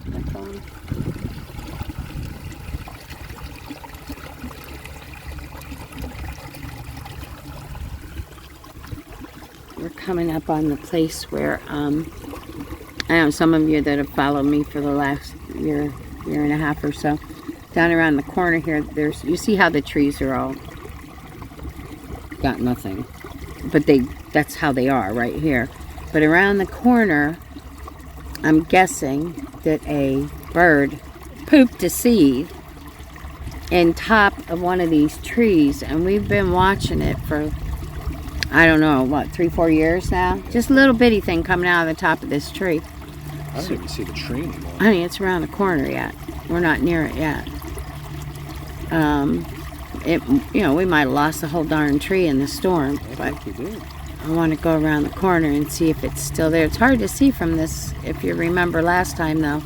That's on. We're coming up on the place where, I know some of you that have followed me for the last year and a half or so, down around the corner here, you see how the trees are all got nothing, but that's how they are right here. But around the corner, I'm guessing that a bird pooped a seed in top of one of these trees, and we've been watching it for, I don't know, what, 3-4 years now? Just a little bitty thing coming out of the top of this tree. I don't even see the tree anymore. Honey, it's around the corner yet. We're not near it yet. We might have lost the whole darn tree in the storm, but I think we did. I want to go around the corner and see if it's still there. It's hard to see from this, if you remember last time though,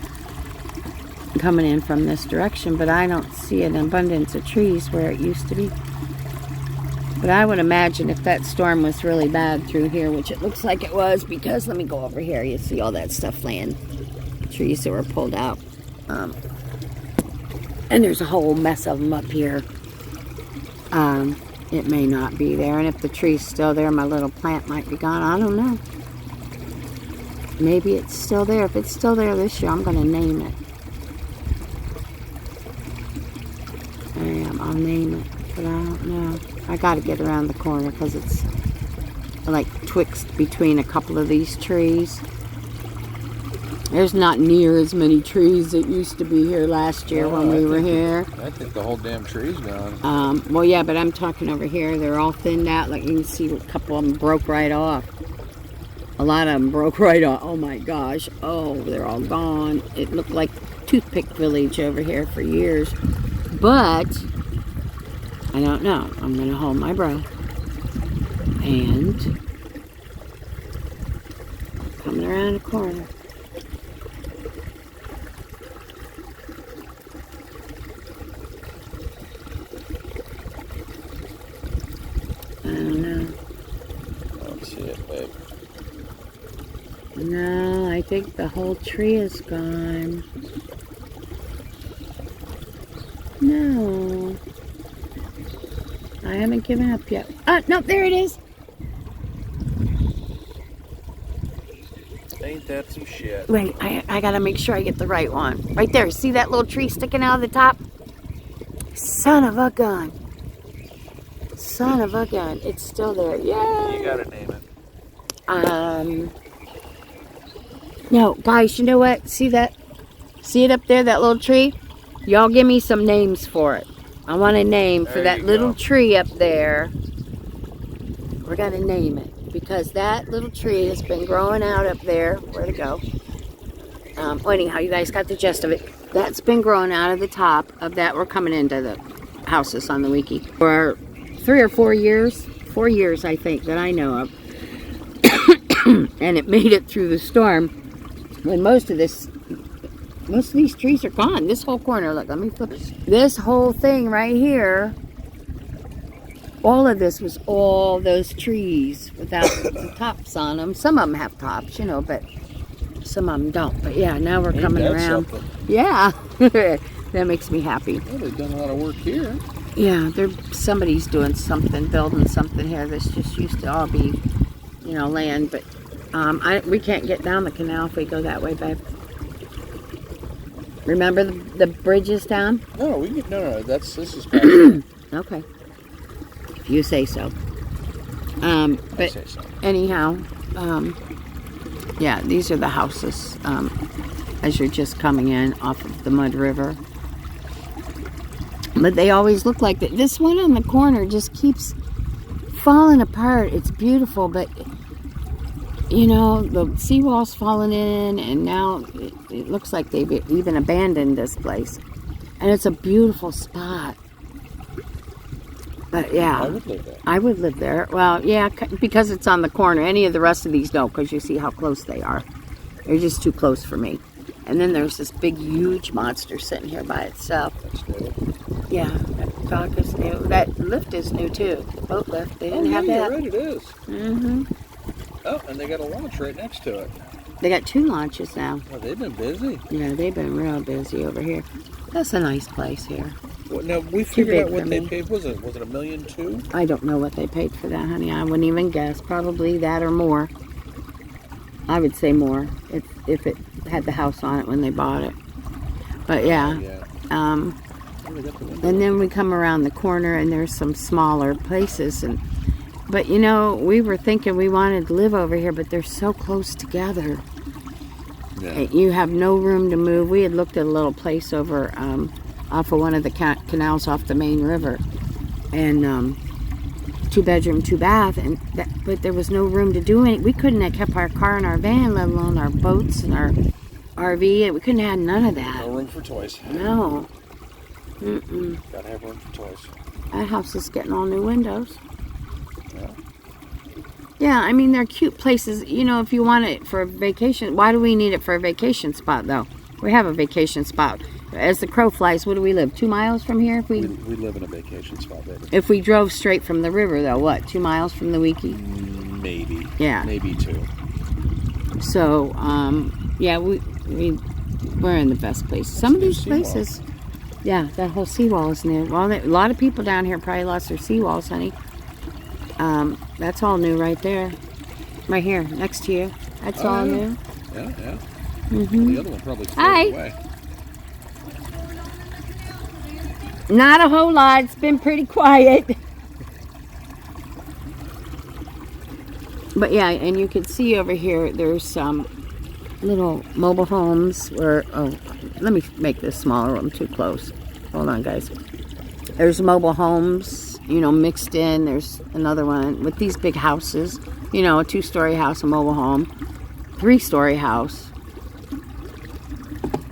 coming in from this direction, but I don't see an abundance of trees where it used to be. But I would imagine if that storm was really bad through here, which it looks like it was, because let me go over here, you see all that stuff laying, trees that were pulled out. And there's a whole mess of them up here. It may not be there, and if the tree's still there, my little plant might be gone. I don't know. Maybe it's still there. If it's still there this year, I'm going to name it. I am. I'll name it, but I don't know. I got to get around the corner because it's like twixt between a couple of these trees. There's not near as many trees that used to be here last year when we were here. I think the whole damn tree's gone. Well, yeah, but I'm talking over here. They're all thinned out. Like you can see, a couple of them broke right off. A lot of them broke right off. Oh my gosh. Oh, they're all gone. It looked like Toothpick Village over here for years. But I don't know. I'm going to hold my breath. And coming around the corner. I don't know. I don't see it, babe. No, I think the whole tree is gone. No. I haven't given up yet. Oh, no, there it is. Ain't that some shit? Wait, I gotta make sure I get the right one. Right there, see that little tree sticking out of the top? Son of a gun. Son of a gun. It's still there. Yay! You gotta name it. No, guys, you know what? See that? See it up there, that little tree? Y'all give me some names for it. I want a name for that little tree up there. We're gonna name it because that little tree has been growing out up there. Where'd it go? Well, anyhow, you guys got the gist of it. That's been growing out of the top of that. We're coming into the houses on the wiki for 3 or 4 years. 4 years, I think, that I know of. And it made it through the storm when most of these trees are gone. This whole corner, look, let me flip it. This whole thing right here, all of this was all those trees without the tops on them. Some of them have tops, but some of them don't. But yeah, now we're coming around. Something? Yeah, that makes me happy. Well, they've done a lot of work here. Yeah, somebody's doing something, building something here. This just used to all be, land, but we can't get down the canal if we go that way, babe. Remember the bridges down? No, this is back there. Okay. If you say so. But I say so. anyhow, yeah, these are the houses as you're just coming in off of the Mud River. But they always look like that. This one on the corner just keeps falling apart. It's beautiful, but the seawall's falling in, and now it looks like they've even abandoned this place. And it's a beautiful spot. But yeah, I would live there. I would live there. Well, yeah, because it's on the corner. Any of the rest of these don't, because you see how close they are. They're just too close for me. And then there's this big, huge monster sitting here by itself. That's new. Yeah, that dock is new. That lift is new too. The boat lift. They didn't have that. You're right, it is. Mm-hmm. Oh, and they got a launch right next to it. They got 2 launches now. Oh, they've been busy. Yeah, they've been real busy over here. That's a nice place here. Well, now, we Too figured big out what for they me. paid. Was it $1.2 million? I don't know what they paid for that, honey. I wouldn't even guess. Probably that or more. I would say more if it had the house on it when they bought it. But yeah. Yeah. Oh, they got the window. And then we come around the corner and there's some smaller places. But you know, we were thinking we wanted to live over here, but they're so close together. Yeah. You have no room to move. We had looked at a little place over off of one of the canals off the main river, and 2-bedroom, 2-bath, but there was no room to do anything. We couldn't have kept our car and our van, let alone our boats and our RV, and we couldn't have had none of that. No room for toys. No. Mm-mm. Gotta have room for toys. That house is getting all new windows. Yeah. Yeah, I mean, they're cute places. You know, if you want it for a vacation, why do we need it for a vacation spot, though? We have a vacation spot. As the crow flies, what do we live? 2 miles from here? We live in a vacation spot, baby. If we drove straight from the river, though, what? 2 miles from the Wiki? Maybe. Yeah. Maybe 2. So, yeah, we're in the best place. Some of these places, yeah, that whole seawall is new. Well, a lot of people down here probably lost their seawalls, honey. That's all new right there. Right here, next to you. That's all new. Yeah, yeah. Mm-hmm. The other one probably Hi. floated away. Not a whole lot. It's been pretty quiet. But yeah, and you can see over here, there's some little mobile homes where, oh, let me make this smaller. I'm too close. Hold on, guys. There's mobile homes, you know, mixed in. There's another one with these big houses, you know, a 2-story house, a mobile home, 3-story house.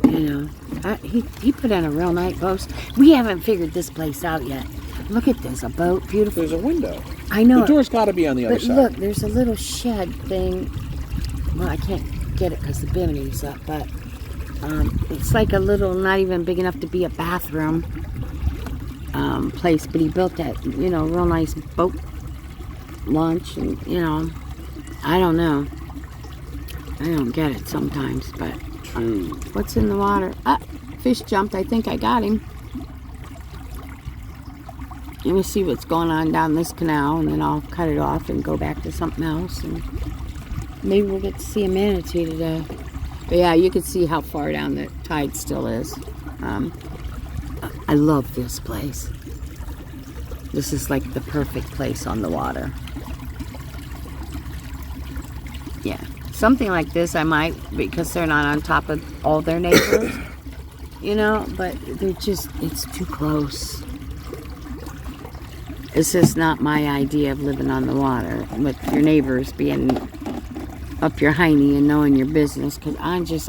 You know, he put in a real nice post. We haven't figured this place out yet. Look at this, a boat, beautiful. There's a window. I know. The door's got to be on the other But side. look, there's a little shed thing. Well, I can't get it because the biminy's up, but it's like a little, not even big enough to be a bathroom place. But he built that, you know, real nice boat launch, and you know, I don't know. I don't get it sometimes, but what's in the water? Ah, fish jumped. I think I got him. Let me see what's going on down this canal, and then I'll cut it off and go back to something else, and maybe we'll get to see a manatee today. But yeah, you can see how far down the tide still is. I love this place. This is like the perfect place on the water. Yeah, something like this I might, because they're not on top of all their neighbors, you know, but they're just, it's too close. It's just not my idea of living on the water with your neighbors being up your hiney and knowing your business, because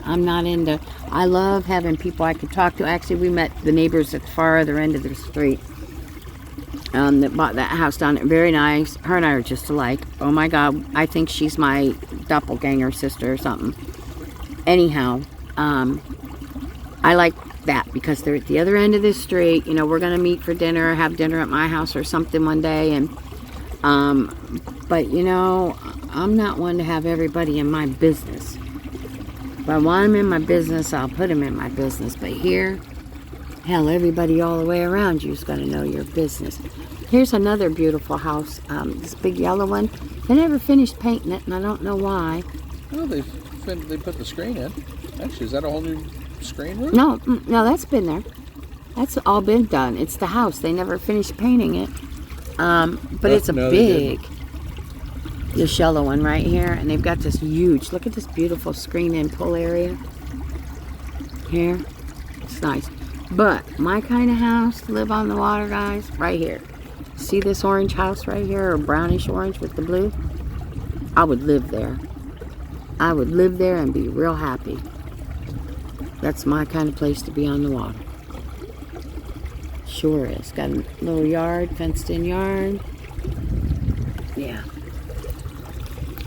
I'm not into, I love having people I can talk to. Actually, we met the neighbors at the far other end of the street that bought that house down there. Very nice. Her and I are just alike. Oh my God, I think she's my doppelganger sister or something. Anyhow, I like that because they're at the other end of the street. You know, we're gonna meet for dinner, have dinner at my house or something one day, and but you know, I'm not one to have everybody in my business. If I want them in my business, I'll put them in my business. But here, hell, everybody all the way around you is gonna know your business. Here's another beautiful house, this big yellow one. They never finished painting it, and I don't know why. Oh, they put the screen in. Actually, is that a whole new screen room? No, that's been there. That's all been done. It's the house. They never finished painting it. But it's a big, this yellow one right here, and they've got this huge, look at this beautiful screen in pull area here. It's nice. But my kind of house to live on the water, guys, right here. See this orange house right here, or brownish orange with the blue? I would live there. I would live there and be real happy. That's my kind of place to be on the water. Sure is. Got a little yard, fenced in yard. Yeah.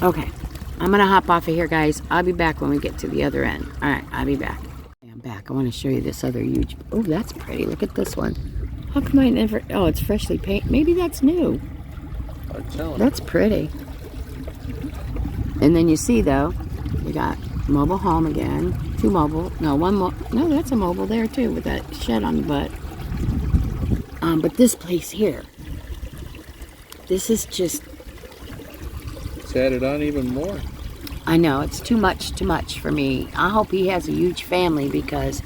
Okay. I'm going to hop off of here, guys. I'll be back when we get to the other end. All right. I'll be back. Okay, I'm back. I want to show you this other huge. Oh, that's pretty. Look at this one. How come I never. Oh, it's freshly painted. Maybe that's new. I'm telling you. That's pretty. And then you see, though, you got Mobile home again. 2 mobile. No, 1 more. No, that's a mobile there too with that shed on the butt. But this place here, this is just... It's added on even more. I know, it's too much for me. I hope he has a huge family because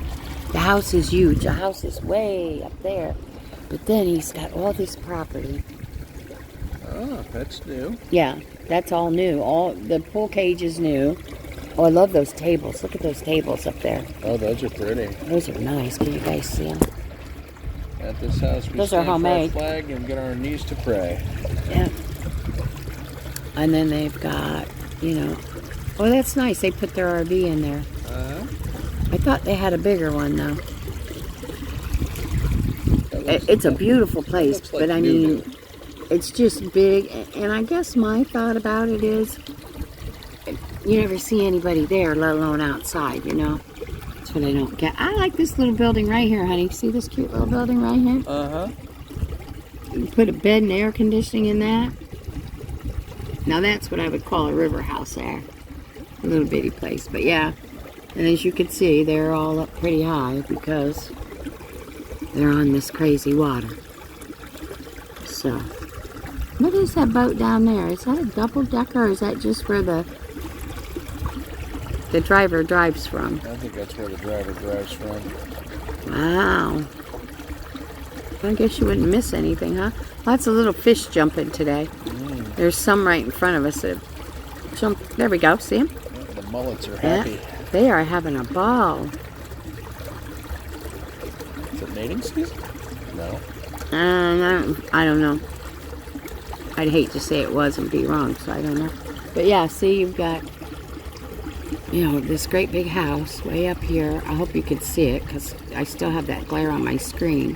the house is huge. The house is way up there. But then he's got all this property. Oh, that's new. Yeah, that's all new. All the pool cage is new. Oh, I love those tables. Look at those tables up there. Oh, those are pretty. Those are nice. Can you guys see them? At this house, we Those stand are homemade. for our flag and get on our knees to pray. Yeah. And then they've got, you know... Oh, that's nice. They put their RV in there. Uh-huh. I thought they had a bigger one, though. It's a beautiful place, looks like but I new. mean, it's just big. And I guess my thought about it is, you never see anybody there, let alone outside, you know? That's what I don't get. I like this little building right here, honey. See this cute little building right here? Uh-huh. You put a bed and air conditioning in that. Now that's what I would call a river house there. A little bitty place, but yeah. And as you can see, they're all up pretty high because they're on this crazy water. So, what is that boat down there? Is that a double decker or is that just where the driver drives from? I think that's where the driver drives from. Wow. I guess you wouldn't miss anything, huh? Lots of little fish jumping today. There's some right in front of us that jump. There we go. See them? The mullets are happy. Yeah, they are having a ball. Is it mating season? No. I don't know. I'd hate to say it was and be wrong, so I don't know. But yeah, see, you've got, you know, this great big house way up here. I hope you could see it because I still have that glare on my screen.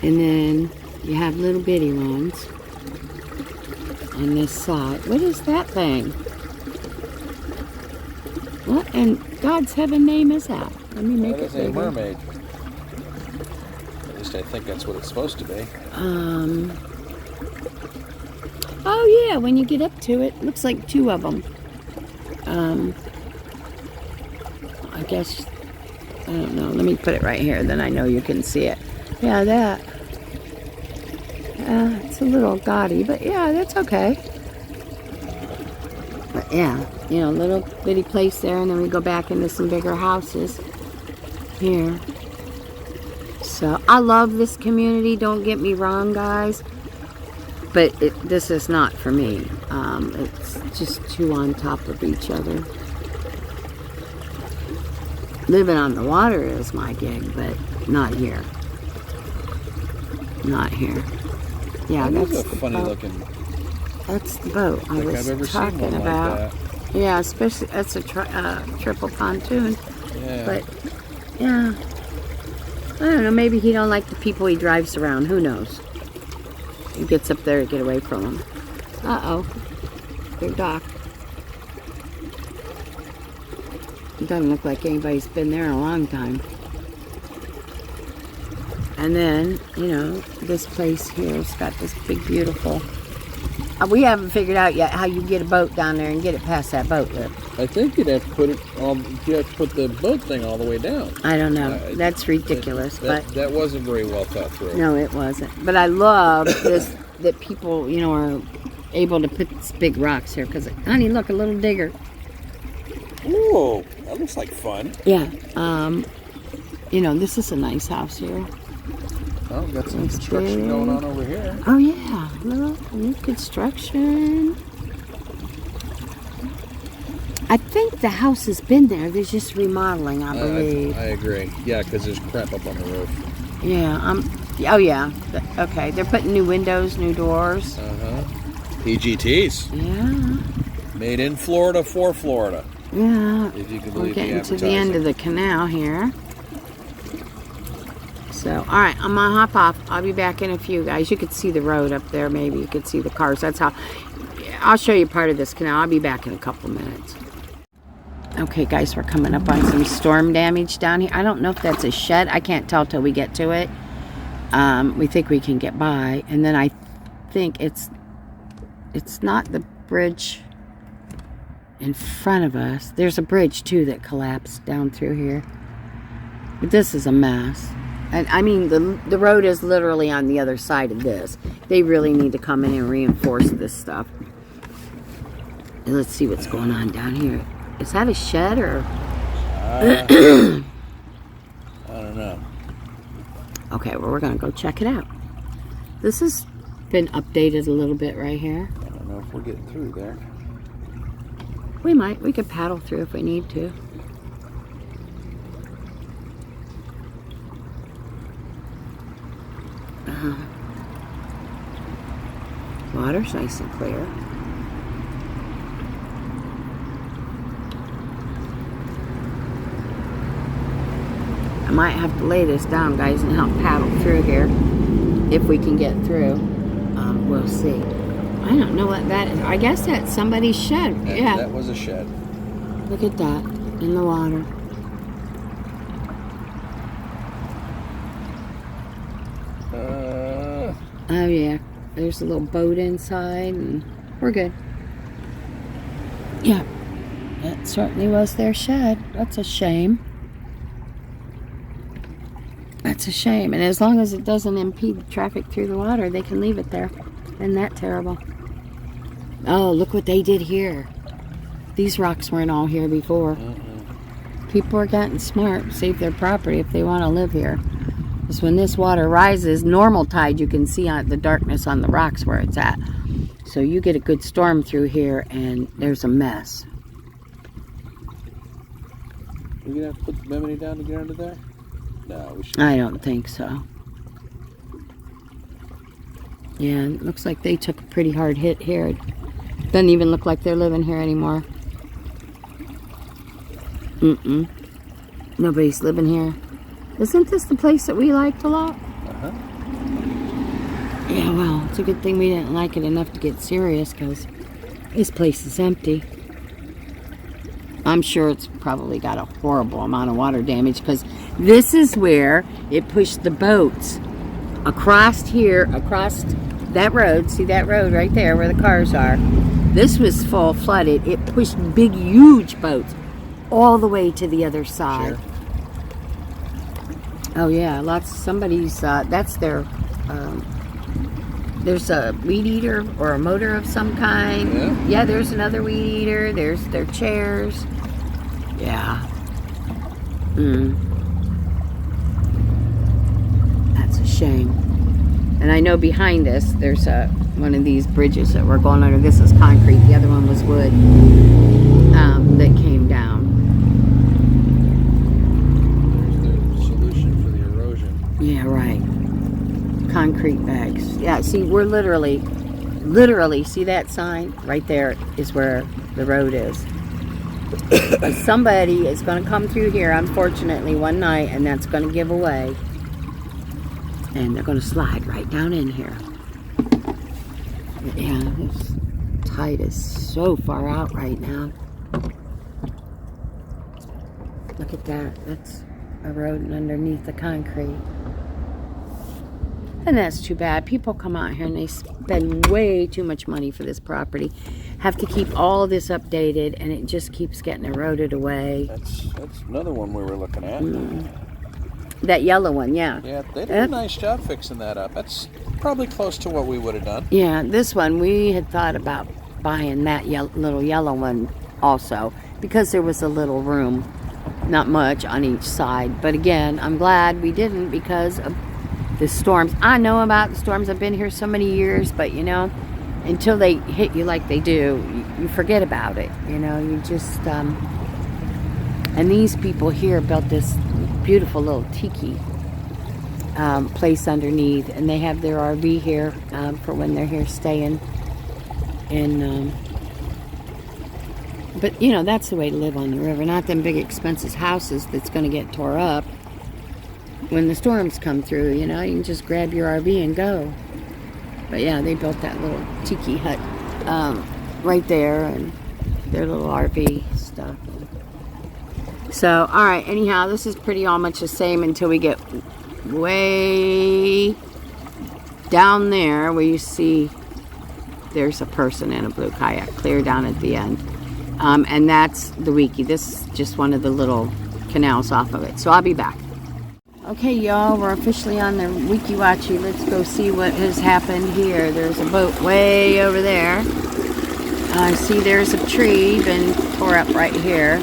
And then you have little bitty ones on this side. What is that thing? What in God's heaven name is that? Let me make That it is a bigger. mermaid. At least I think that's what it's supposed to be. Oh yeah, when you get up to it, looks like 2 of them. I guess, I don't know. Let me put it right here, then I know you can see it. Yeah, that. It's a little gaudy, but yeah, that's okay. But yeah, you know, little bitty place there, and then we go back into some bigger houses here. So I love this community, don't get me wrong, guys, but this is not for me. It's just too on top of each other. Living on the water is my gig, but not here. Not here. Yeah, That is that's a the funny boat. looking. That's the boat I I think was I've ever seen talking one about. like that. Yeah, especially that's a triple pontoon. Yeah. But yeah, I don't know. Maybe he don't like the people he drives around. Who knows? He gets up there to get away from them. Uh-oh, big dock. It doesn't look like anybody's been there in a long time. And then, you know, this place here's got this big, beautiful... we haven't figured out yet how you get a boat down there and get it past that boat lift. I think you'd have to put it all. You have to put the boat thing all the way down. I don't know. That's ridiculous, That wasn't very well thought through. no, it wasn't. But I love this, that people, you know, are able to put these big rocks here. Because, honey, look, a little digger. Whoa, that looks like fun. Yeah. You know, this is a nice house here. Oh, we've got some It's construction big. going on over here. Oh, yeah. Little new construction. I think the house has been there. There's just remodeling, I believe. I agree. Yeah, because there's crap up on the roof. Yeah. Oh, yeah. Okay. They're putting new windows, new doors. PGTs. Yeah. Made in Florida for Florida. Yeah. If you can We're believe the getting to the end of advertising. the canal here. So, all right, I'm gonna hop off. I'll be back in a few, guys. You could see the road up there. Maybe you could see the cars. That's how. I'll show you part of this canal. I'll be back in a couple minutes. Okay, guys, we're coming up on some storm damage down here. I don't know if that's a shed. I can't tell till we get to it. We think we can get by, and then I think it's not the bridge. in front of us. There's a bridge too that collapsed down through here. But this is a mess. And I mean, the road is literally on the other side of this. They really need to come in and reinforce this stuff. And let's see what's going on down here. Is that a shed or? I don't know. Okay, well, we're gonna go check it out. This has been updated a little bit right here. I don't know if we're getting through there. We might. We could paddle through if we need to. Water's nice and clear. I might have to lay this down, guys, and help paddle through here if we can get through. We'll see. I don't know what that is. I guess that's somebody's shed. Yeah. That was a shed. Look at that in the water. Oh yeah, there's a little boat inside, and we're good. Yeah, that certainly was their shed. That's a shame. That's a shame. And as long as it doesn't impede traffic through the water, they can leave it there. Isn't that terrible? Oh, look what they did here. These rocks weren't all here before. People are getting smart, save their property if they want to live here. Because when this water rises, normal tide, you can see on the darkness on the rocks where it's at. So you get a good storm through here, and there's a mess. We're going to have to put the bimini down to get under there? No, we should. I don't think so. Yeah, it looks like they took a pretty hard hit here. It doesn't even look like they're living here anymore. Nobody's living here. Isn't this the place that we liked a lot? Uh-huh. Yeah, well, it's a good thing we didn't like it enough to get serious, because this place is empty. I'm sure it's probably got a horrible amount of water damage, because this is where it pushed the boats across here, across that road. See that road right there where the cars are? This was full flooded. It pushed big, huge boats all the way to the other side. Sure. Oh yeah, somebody's, that's their, there's a weed eater or a motor of some kind. Yeah, there's another weed eater. There's their chairs. Yeah. That's a shame. And I know behind us, there's one of these bridges that we're going under. This is concrete. The other one was wood that came down. Yeah, right. Concrete bags. Yeah, see, we're literally, see that sign? Right there is where the road is. Somebody is going to come through here, unfortunately, one night, and that's going to give away. And they're going to slide right down in here. Yeah, this tide is so far out right now. Look at that. That's a road underneath the concrete. And that's too bad. People come out here and they spend way too much money for this property. Have to keep all of this updated, and it just keeps getting eroded away. That's another one we were looking at. That yellow one, yeah. Yeah, they did a nice job fixing that up. That's probably close to what we would have done. Yeah, this one, we had thought about buying that little yellow one also, because there was a little room, not much on each side. But again, I'm glad we didn't, because of the storms. I know about the storms. I've been here so many years, but you know, until they hit you like they do, you forget about it. You know, you just, and these people here built this beautiful little tiki place underneath, and they have their RV here for when they're here staying. And but you know, that's the way to live on the river. Not them big expensive houses that's going to get tore up when the storms come through. You know, you can just grab your RV and go. But yeah, they built that little tiki hut right there, and their little RV stuff. So, alright, anyhow, this is pretty all much the same until we get way down there where you see there's a person in a blue kayak clear down at the end. And that's the Wiki. This is just one of the little canals off of it. So I'll be back. Okay, y'all, we're officially on the Wiki Wachi. Let's go see what has happened here. There's a boat way over there. I see there's a tree been tore up right here.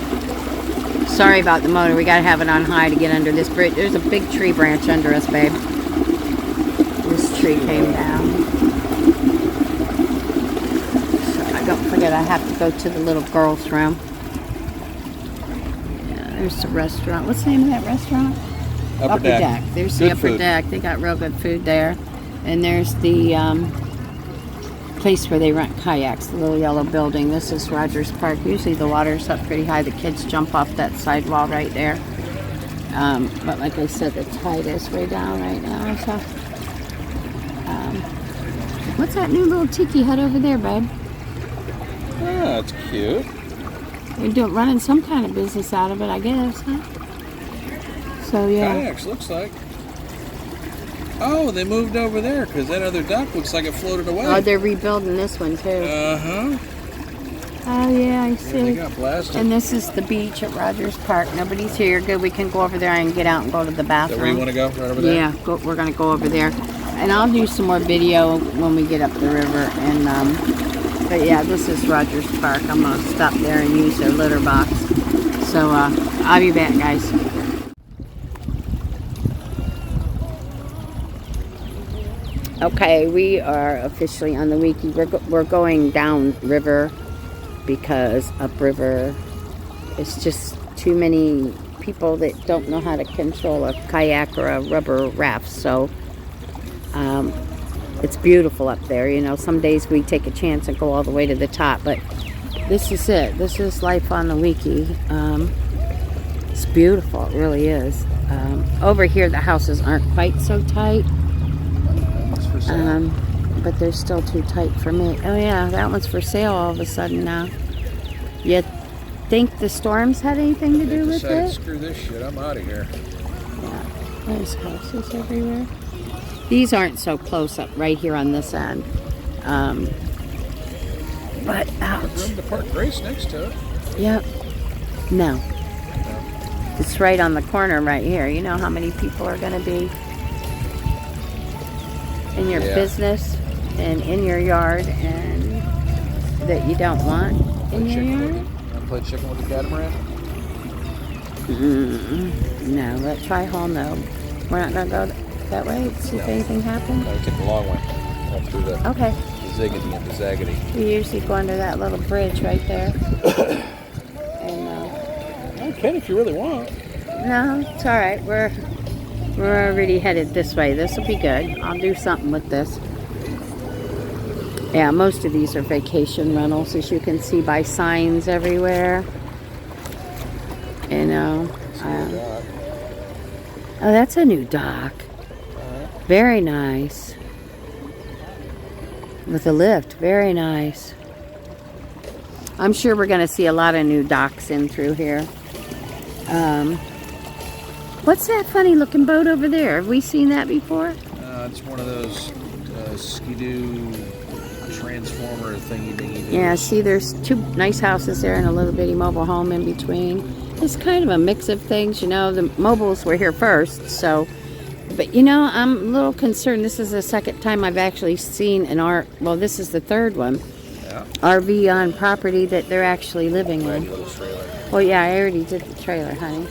Sorry about the motor. We gotta have it on high to get under this bridge. There's a big tree branch under us, babe. This tree came down. So don't forget, I have to go to the little girl's room. Yeah, there's the restaurant. What's the name of that restaurant? Upper Deck. There's the upper deck. They got real good food there. And there's the place where they rent kayaks, the little yellow building. This is Rogers Park. Usually the water's up pretty high. The kids jump off that sidewall right there. But like I said, the tide is way down right now. So, what's that new little tiki hut over there, babe? Oh, that's cute. They're running some kind of business out of it, I guess, huh? So, yeah. Kayaks, looks like. Oh, they moved over there because that other dock looks like it floated away. Oh, they're rebuilding this one, too. Uh-huh. Oh, yeah, I see. Yeah, they got blasted. And this is the beach at Rogers Park. Nobody's here. Good, we can go over there and get out and go to the bathroom. Is that where you want to go? Right over there? Yeah, we're going to go over there. And I'll do some more video when we get up the river. And but yeah, this is Rogers Park. I'm going to stop there and use their litter box. So I'll be back, guys. Okay, we are officially on the Wiki. We're going down river because upriver it's just too many people that don't know how to control a kayak or a rubber raft. So it's beautiful up there. You know, some days we take a chance and go all the way to the top, but this is it. This is life on the Wiki. It's beautiful. It really is. Over here, the houses aren't quite so tight. But they're still too tight for me. Oh yeah, that one's for sale all of a sudden now. You think the storms had anything to do with it? Screw this shit, I'm out of here. Yeah, there's houses everywhere. These aren't so close up right here on this end. But ouch. Room to park Grace next to it. Yep. No. It's right on the corner right here. You know how many people are going to be in your business and in your yard and that you don't want in your yard? Want to play chicken with the catamaran? No, let's try home though. We're not going to go that way to see if anything happens? No, we take the long way. Up through the Okay. ziggity and the zaggity. We usually go under that little bridge right there. And I can if you really want. no, it's alright. We're already headed this way. This will be good. I'll do something with this. Yeah, most of these are vacation rentals, as you can see by signs everywhere. You know. Oh, that's a new dock. Very nice. With a lift. Very nice. I'm sure we're going to see a lot of new docks in through here. What's that funny looking boat over there? Have we seen that before? It's one of those skidoo transformer thingy. Yeah, see there's two nice houses there and a little bitty mobile home in between. It's kind of a mix of things, you know. The mobiles were here first, so. But you know, I'm a little concerned. This is the second time I've actually seen well, this is the third one. Yeah. RV on property that they're actually living in. Little trailer. Well, yeah, I already did the trailer, honey.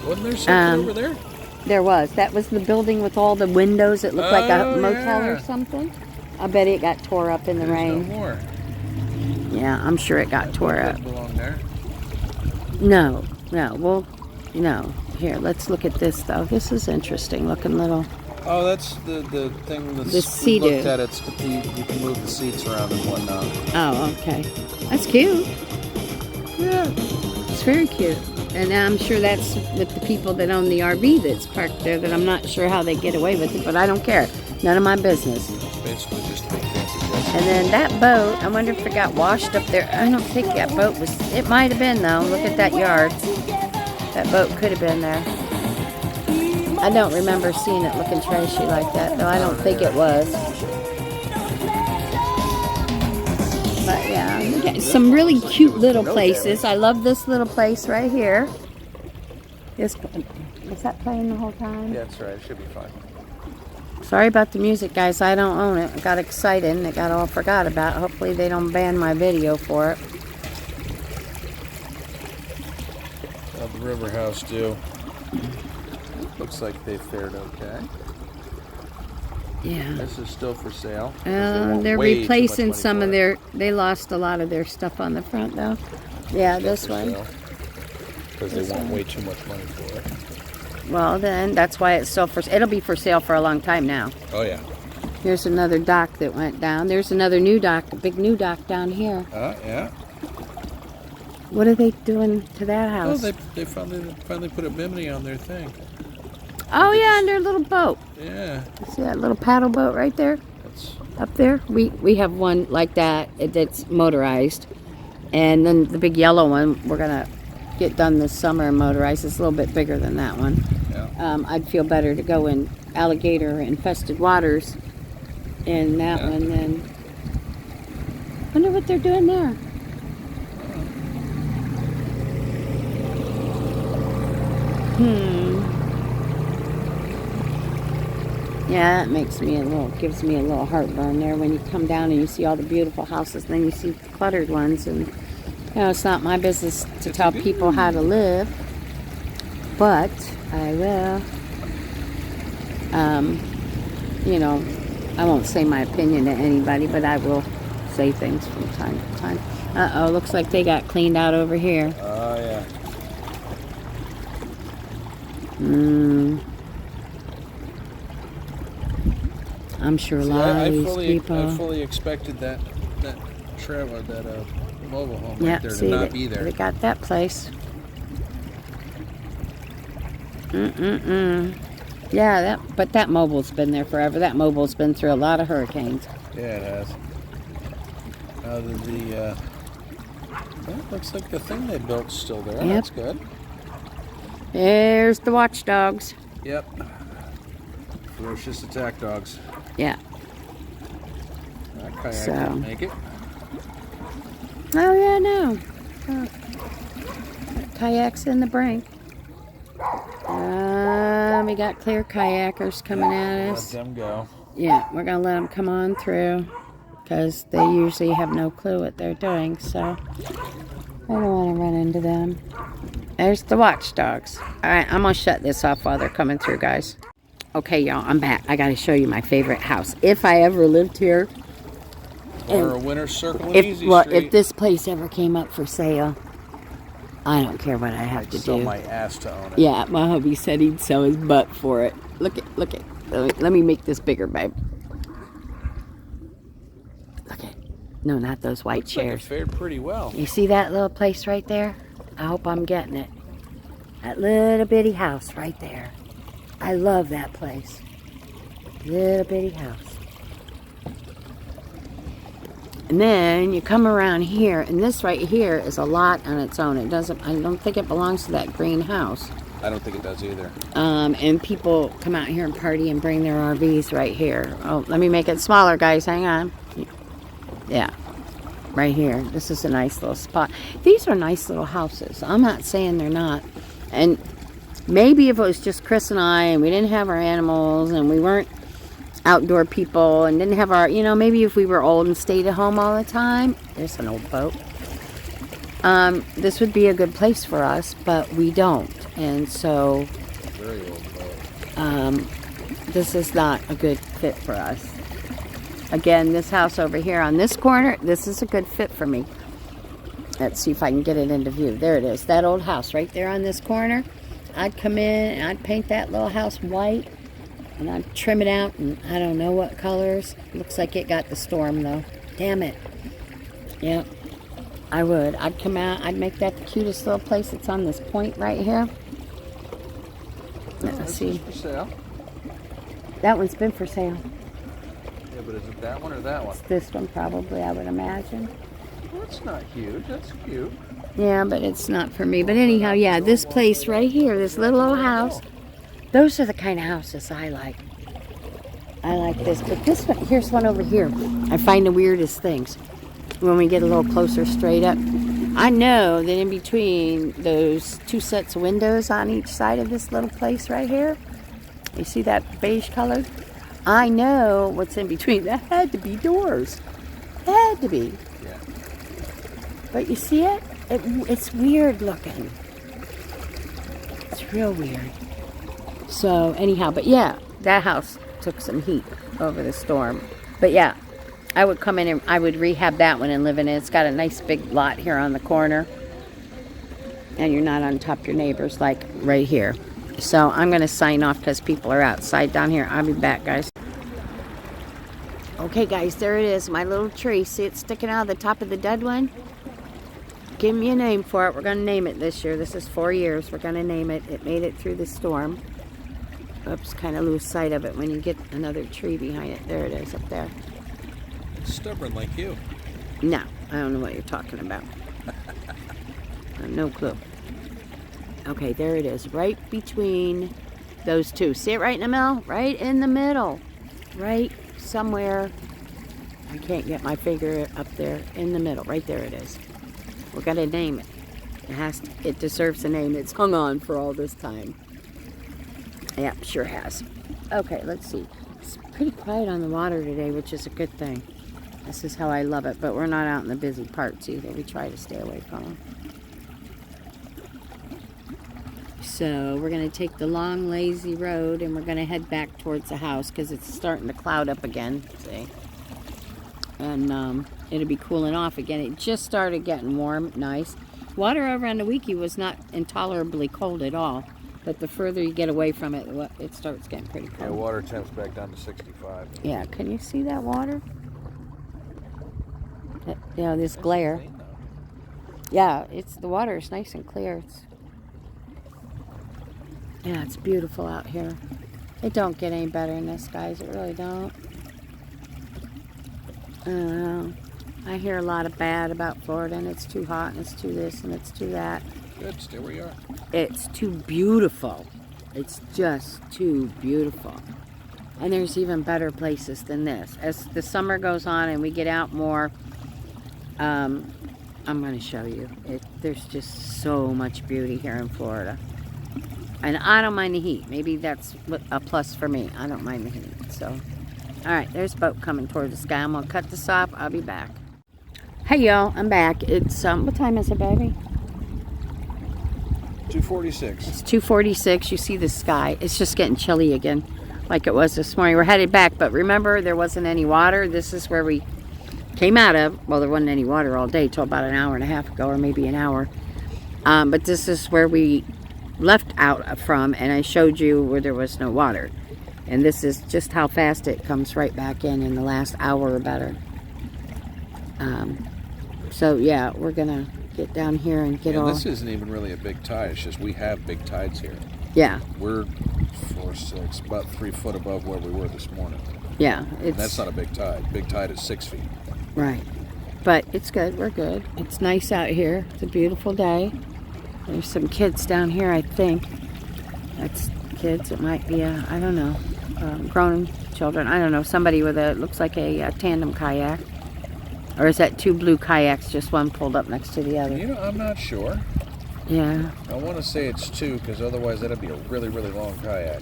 Wasn't there something over there? There was. That was the building with all the windows. It looked like a motel or yeah. something. I bet it got tore up in the rain. No more. Yeah, I'm sure it got tore up. Doesn't belong there. No. Well, no. Here, let's look at this though. This is interesting looking little. Oh, that's the thing that's The seated. looked at. It's you can move the seats around and whatnot. Oh, okay. That's cute. Yeah. It's very cute. And I'm sure that's with the people that own the RV that's parked there, that I'm not sure how they get away with it, but I don't care. None of my business. It's basically just a big fancy dress. And then that boat, I wonder if it got washed up there. I don't think that boat was, it might have been though. Look at that yard. That boat could have been there. I don't remember seeing it looking trashy like that, though I don't think it was. But yeah, we got some really cute little places. I love this little place right here. Was that playing the whole time? Yeah, that's right. It should be fine. Sorry about the music, guys. I don't own it. I got excited and it got all forgot about. Hopefully they don't ban my video for it. How'd the River House do? Looks like they fared okay. Yeah. This is still for sale. They're replacing some of their... They lost a lot of their stuff on the front, though. Yeah, this one. Because they want way too much money for it. Well, then, that's why it's still for... It'll be for sale for a long time now. Oh, yeah. Here's another dock that went down. There's another new dock, a big new dock down here. Yeah. What are they doing to that house? Oh, they finally put a bimini on their thing. Oh, yeah, on their little boat. Yeah. See that little paddle boat right there? Up there? We have one like that that's motorized. And then the big yellow one, we're going to get done this summer and motorized. It's a little bit bigger than that one. Yeah. I'd feel better to go in alligator-infested waters in that one than... Wonder what they're doing there. Yeah, that makes me gives me a little heartburn there when you come down and you see all the beautiful houses, and then you see cluttered ones, and you know, it's not my business to tell people how to live, but I will. You know, I won't say my opinion to anybody, but I will say things from time to time. Uh-oh, looks like they got cleaned out over here. Oh, yeah. I'm sure a lot of these people... I fully expected that mobile home right there to not be there. They got that place. Yeah, but that mobile's been there forever. That mobile's been through a lot of hurricanes. Yeah, it has. Well, it looks like the thing they built's still there. Yep. That's good. There's the watchdogs. Yep. Ferocious attack dogs. Yeah. That kayak didn't make it. Oh, yeah, no. Oh. Kayaks in the brink. We got clear kayakers coming at us. Let them go. Yeah, we're going to let them come on through because they usually have no clue what they're doing, so I don't want to run into them. There's the watchdogs. All right, I'm going to shut this off while they're coming through, guys. Okay, y'all, I'm back. I got to show you my favorite house. If I ever lived here. Or a winter circle and easy street. If this place ever came up for sale, I don't care what I have to do. I'd sell my ass to own it. Yeah, my hubby said he'd sell his butt for it. Look at. Let me make this bigger, babe. Look at. No, not those white chairs. Like it fared pretty well. You see that little place right there? I hope I'm getting it. That little bitty house right there. I love that place. Little bitty house. And then you come around here, and this right here is a lot on its own. I don't think it belongs to that green house. I don't think it does either. And people come out here and party and bring their RVs right here. Oh, let me make it smaller, guys. Hang on. Yeah. Right here. This is a nice little spot. These are nice little houses. I'm not saying they're not. And maybe if it was just Chris and I, and we didn't have our animals, and we weren't outdoor people, and didn't have our, maybe if we were old and stayed at home all the time. There's an old boat. This would be a good place for us, but we don't. And so, very old boat. This is not a good fit for us. Again, this house over here on this corner, this is a good fit for me. Let's see if I can get it into view. There it is. That old house right there on this corner. I'd come in and I'd paint that little house white. And I'd trim it out and I don't know what colors. Looks like it got the storm though. Damn it. Yep. I would. I'd come out. I'd make that the cutest little place that's on this point right here. Let's see. For sale. That one's been for sale. Yeah, but is it that one or that one? It's this one probably, I would imagine. Well, it's not huge. That's cute. Yeah, but it's not for me. But anyhow, yeah, this place right here, this little old house. Those are the kind of houses I like. I like this. But this one, here's one over here. I find the weirdest things. when we get a little closer straight up. I know that in between those 2 sets of windows on each side of this little place right here, you see that beige color? I know what's in between. That had to be doors. That had to be. Yeah. But you see it? It's weird looking. It's real weird. So anyhow, but yeah, that house took some heat over the storm. But yeah, I would come in and I would rehab that one and live in it. It's got a nice big lot here on the corner. And you're not on top of your neighbors like right here. So I'm going to sign off because people are outside down here. I'll be back, guys. Okay, guys, there it is. My little tree. See it sticking out of the top of the dead one? Give me a name for it. We're going to name it this year. This is 4 years. We're going to name it. It made it through the storm. Oops, kind of lose sight of it when you get another tree behind it. There it is up there. Stubborn like you. No, I don't know what you're talking about. No clue. Okay, there it is. Right between those two. See it right in the middle? Right in the middle. Right somewhere. I can't get my finger up there. In the middle. Right there it is. We're going to name it. It deserves a name. It's hung on for all this time. Yeah, sure has. Okay, let's see. It's pretty quiet on the water today, which is a good thing. This is how I love it, but we're not out in the busy parts either. We try to stay away from them. So we're going to take the long, lazy road, and we're going to head back towards the house because it's starting to cloud up again. See? And it'll be cooling off again. It just started getting warm, nice. Water over on the Wiki was not intolerably cold at all. But the further you get away from it, it starts getting pretty cold. Yeah, water temp's back down to 65. Yeah, can you see that water? You know, this glare. Yeah, the water is nice and clear. Yeah, it's beautiful out here. It don't get any better than this, guys. It really don't. I don't know. I hear a lot of bad about Florida, and it's too hot, and it's too this, and it's too that. Good, stay where you are. It's too beautiful. It's just too beautiful. And there's even better places than this. As the summer goes on and we get out more, I'm going to show you. There's just so much beauty here in Florida. And I don't mind the heat. Maybe that's a plus for me. I don't mind the heat. So, all right, there's a boat coming toward the sky. I'm going to cut this off. I'll be back. Hey, y'all. I'm back. It's, what time is it, baby? 2:46. It's 2:46. You see the sky. It's just getting chilly again, like it was this morning. We're headed back, but remember, there wasn't any water. This is where we came out of. Well, there wasn't any water all day till about an hour and a half ago, or maybe an hour. But this is where we left out from, and I showed you where there was no water. And this is just how fast it comes right back in the last hour or better. So yeah, we're gonna get down here and get all... This isn't even really a big tide. It's just we have big tides here. Yeah. We're 4, 6, about 3 foot above where we were this morning. Yeah. And that's not a big tide. Big tide is 6 feet. Right. But it's good. We're good. It's nice out here. It's a beautiful day. There's some kids down here, I think. That's kids. It might be I don't know, grown children. I don't know. Somebody with looks like a tandem kayak. Or is that 2 blue kayaks, just one pulled up next to the other? You know, I'm not sure. Yeah. I want to say it's 2, because otherwise that'd be a really, really long kayak.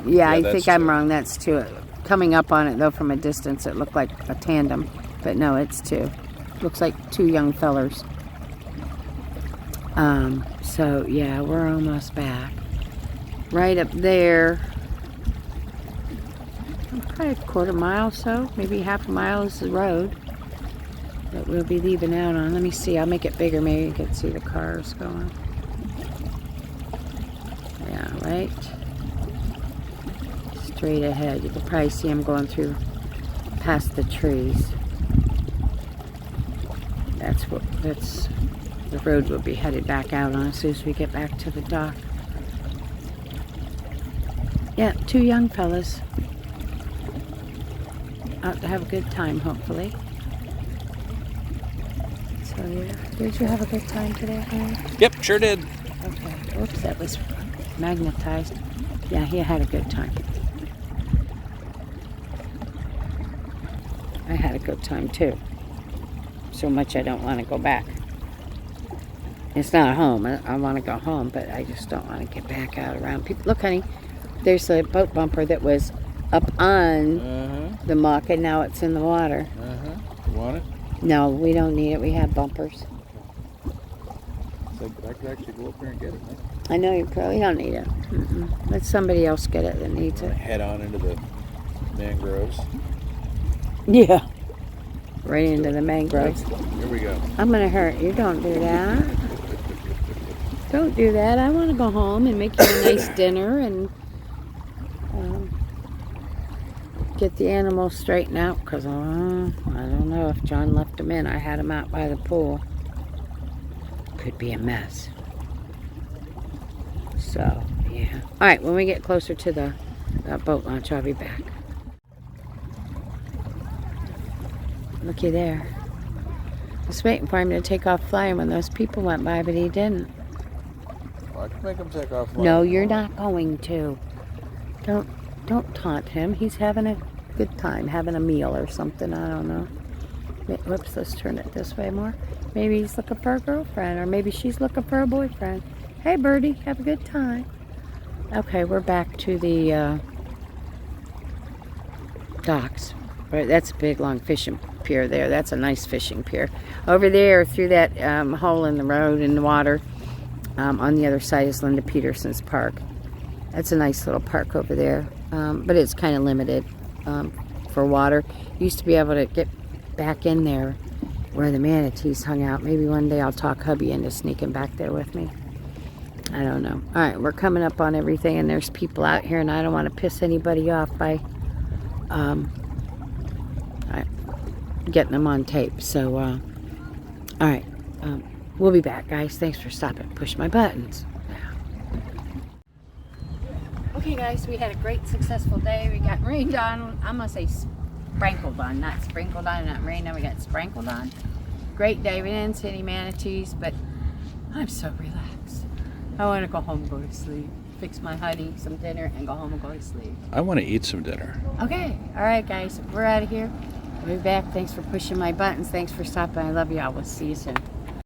Yeah, I think 2. I'm wrong. That's 2. Coming up on it, though, from a distance, it looked like a tandem. But no, it's 2. Looks like 2 young fellers. So, yeah, we're almost back. Right up there... Probably a quarter mile or so, maybe half a mile is the road that we'll be leaving out on. Let me see, I'll make it bigger, maybe you can see the cars going. Yeah, right? Straight ahead. You can probably see them going through past the trees. That's the road we'll be headed back out on as soon as we get back to the dock. Yeah, 2 young fellas. Out to have a good time, hopefully. So, yeah. Did you have a good time today, Harry? Yep, sure did. Okay. Oops, that was magnetized. Yeah, he had a good time. I had a good time too. So much I don't want to go back. It's not home. I want to go home, but I just don't want to get back out around people. Look, honey, there's a boat bumper that was up on the muck, and now it's in the water. You want it? No, we don't need it. We have bumpers. So I could actually go up there and get it. Huh? I know you probably don't need it. Let somebody else get it that needs it. Head on into the mangroves. Yeah. Right into the mangroves. Here we go. I'm going to hurt you. Don't do that. Don't do that. I want to go home and make you a nice dinner and get the animals straightened out, because I don't know if John left them in. I had them out by the pool. Could be a mess. So, yeah. All right, when we get closer to the boat launch, I'll be back. Looky there. I was waiting for him to take off flying when those people went by, but he didn't. Well, I can make him take off flying. No, you're not going to. Don't taunt him. He's having a good time, having a meal or something. I don't know. Whoops, let's turn it this way more. Maybe he's looking for a girlfriend, or maybe she's looking for a boyfriend. Hey, birdie, have a good time. Okay, we're back to the docks. Right, that's a big, long fishing pier there. That's a nice fishing pier. Over there, through that hole in the road in the water, on the other side is Linda Peterson's park. That's a nice little park over there, but it's kind of limited for water. Used to be able to get back in there where the manatees hung out. Maybe one day I'll talk hubby into sneaking back there with me. I don't know. All right, we're coming up on everything, and there's people out here, and I don't want to piss anybody off by getting them on tape. So, all right, we'll be back, guys. Thanks for stopping. Push my buttons. Okay, guys, we had a great, successful day. We got rained on. I'm going to say sprinkled on, not sprinkled on, not rained on. We got sprinkled on. Great day. We didn't see any manatees, but I'm so relaxed. I want to go home and go to sleep. Fix my honey some dinner and go home and go to sleep. I want to eat some dinner. Okay. All right, guys. We're out of here. We'll be back. Thanks for pushing my buttons. Thanks for stopping. I love you all. We'll see you soon.